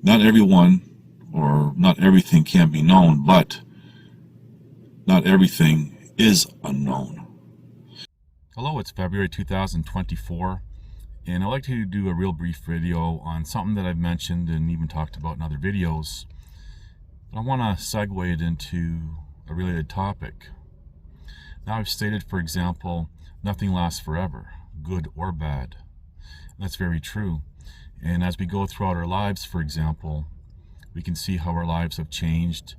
Not everyone or not everything can be known, but not everything is unknown. Hello, it's February 2024, and I'd like to do a real brief video on something that I've mentioned and even talked about in other videos. But I want to segue it into a related topic. Now, I've stated, for example, nothing lasts forever, good or bad. And that's very true. And as we go throughout our lives, for example, we can see how our lives have changed.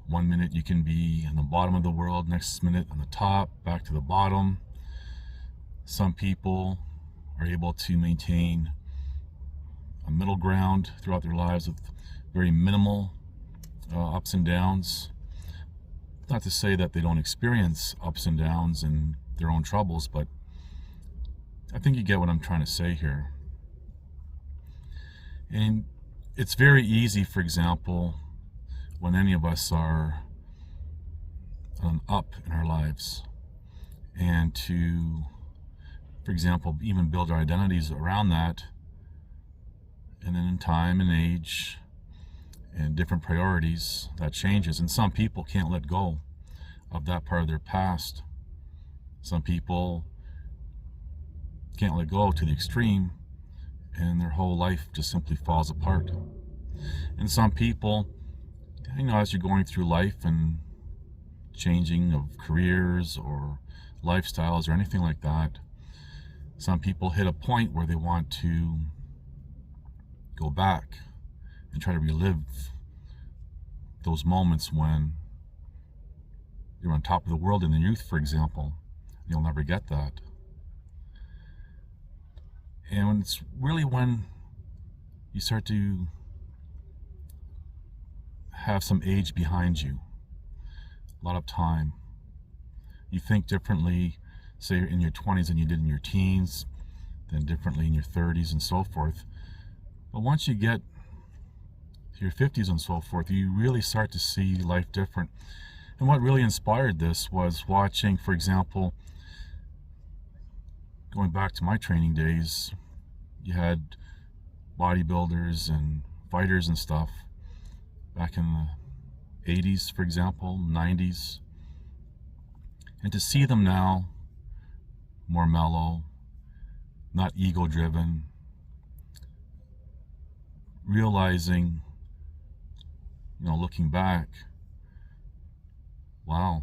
One minute you can be in the bottom of the world, next minute on the top, back to the bottom. Some people are able to maintain a middle ground throughout their lives with very minimal ups and downs. Not to say that they don't experience ups and downs and their own troubles, but I think you get what I'm trying to say here. And it's very easy, for example, when any of us are on up in our lives, and to, for example, even build our identities around that, and then in time and age and different priorities, that changes. And some people can't let go of that part of their past. Some people can't let go to the extreme, and their whole life just simply falls apart. And some people, as you're going through life and changing of careers or lifestyles or anything like that, some people hit a point where they want to go back and try to relive those moments when you're on top of the world in the youth, for example. You'll never get that. And it's really when you start to have some age behind you, a lot of time. You think differently, say in your 20s than you did in your teens, then differently in your 30s and so forth. But once you get to your 50s and so forth, you really start to see life different. And what really inspired this was watching, for example, going back to my training days, you had bodybuilders and fighters and stuff back in the 80s, for example, 90s. And to see them now, more mellow, not ego-driven, realizing, looking back, wow.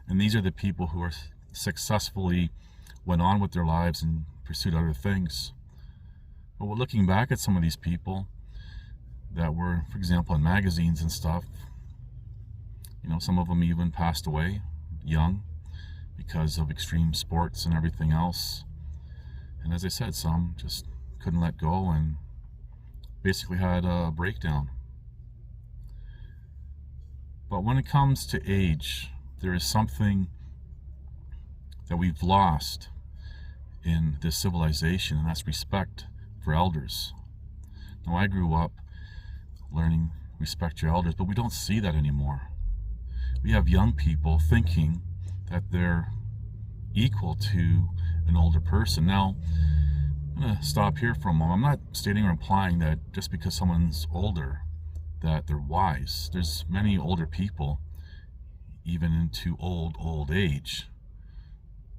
And these are the people who are successfully went on with their lives and pursued other things. But we're looking back at some of these people that were, for example, in magazines and stuff, some of them even passed away young because of extreme sports and everything else. And as I said, some just couldn't let go and basically had a breakdown. But when it comes to age, there is something that we've lost in this civilization, and that's respect for elders. Now, I grew up learning respect your elders, but we don't see that anymore. We have young people thinking that they're equal to an older person. Now, I'm going to stop here for a moment. I'm not stating or implying that just because someone's older that they're wise. There's many older people, even into old age,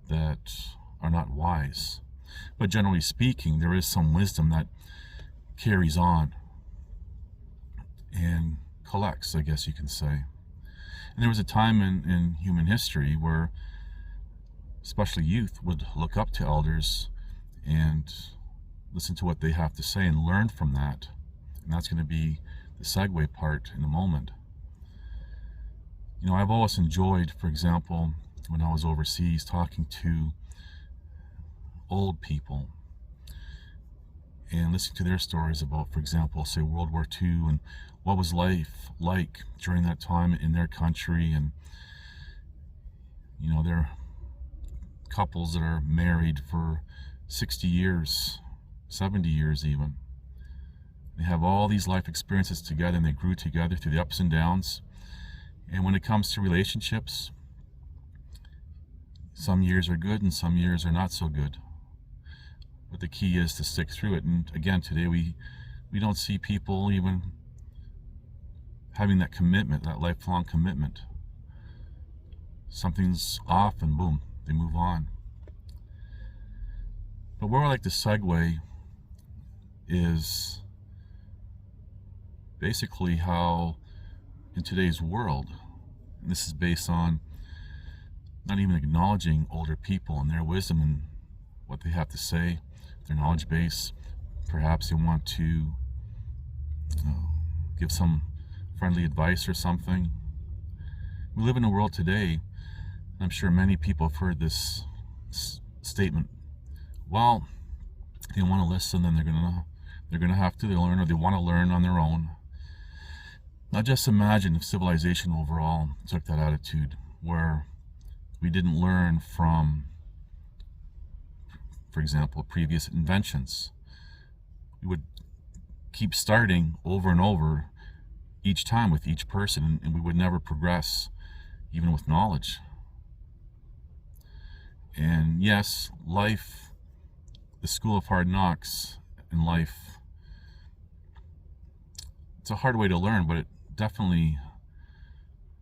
that are not wise. But generally speaking, there is some wisdom that carries on and collects, I guess you can say. And there was a time in human history where especially youth would look up to elders and listen to what they have to say and learn from that. And that's going to be the segue part in a moment. I've always enjoyed, for example, when I was overseas, talking to old people and listening to their stories about, for example, say World War II and what was life like during that time in their country. And there are couples that are married for 60 years, 70 years even. They have all these life experiences together, and they grew together through the ups and downs. And when it comes to relationships, some years are good and some years are not so good. But the key is to stick through it. And again, today we don't see people even having that commitment, that lifelong commitment. Something's off and boom, they move on. But where I like to segue is basically how in today's world, and this is based on not even acknowledging older people and their wisdom and what they have to say, their knowledge base. Perhaps they want to give some friendly advice or something. We live in a world today, I'm sure many people have heard this statement, well, if they want to listen, then they're gonna have to learn, or they want to learn on their own. Now just imagine if civilization overall took that attitude, where we didn't learn from, for example, previous inventions. We would keep starting over and over each time with each person, and we would never progress even with knowledge. And yes, life, the school of hard knocks in life, it's a hard way to learn, but it definitely,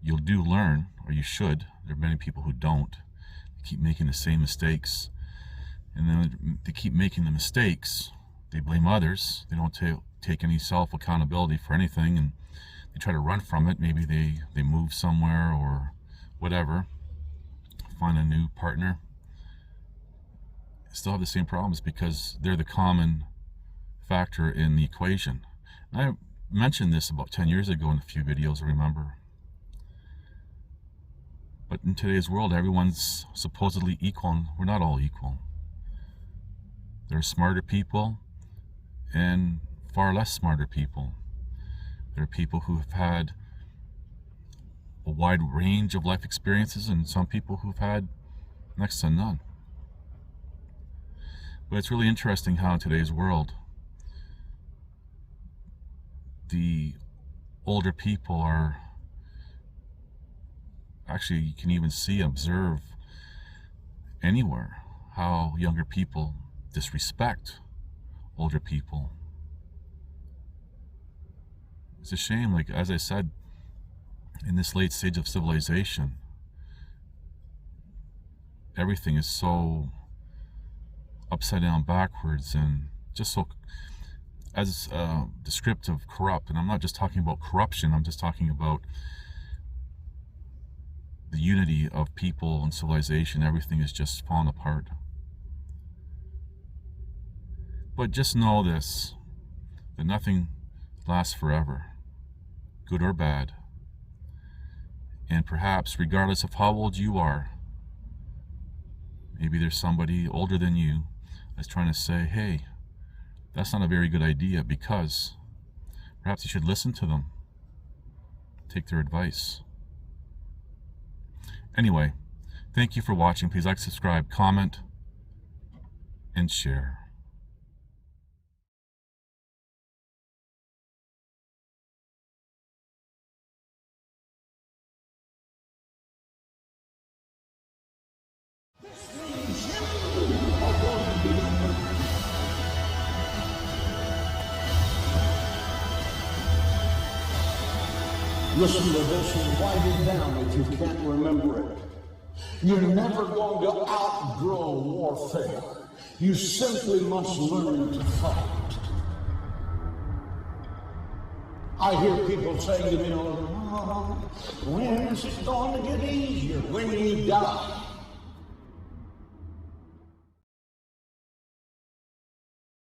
you'll do learn, or you should. There are many people who don't. They keep making the same mistakes, and then they keep making the mistakes, they blame others. They don't take any self-accountability for anything, and they try to run from it. Maybe they move somewhere or whatever, find a new partner. Still have the same problems because they're the common factor in the equation. And I mentioned this about 10 years ago in a few videos, I remember. But in today's world, everyone's supposedly equal, and we're not all equal. There are smarter people and far less smarter people. There are people who have had a wide range of life experiences, and some people who've had next to none. But it's really interesting how in today's world, the older people are actually, you can even see, observe anywhere how younger people disrespect older people. It's a shame, like as I said, in this late stage of civilization, everything is so upside down backwards and just so as descriptive, corrupt. And I'm not just talking about corruption, I'm just talking about the unity of people and civilization. Everything is just falling apart. But just know this, that nothing lasts forever, good or bad. And perhaps regardless of how old you are, maybe there's somebody older than you that's trying to say, hey, that's not a very good idea, because perhaps you should listen to them, take their advice. Anyway, thank you for watching. Please like, subscribe, comment, and share. Listen to this and write it down if you can't remember it. You're never going to outgrow warfare. You simply must learn to fight. I hear people say to me, oh, when is it going to get easier? When you die.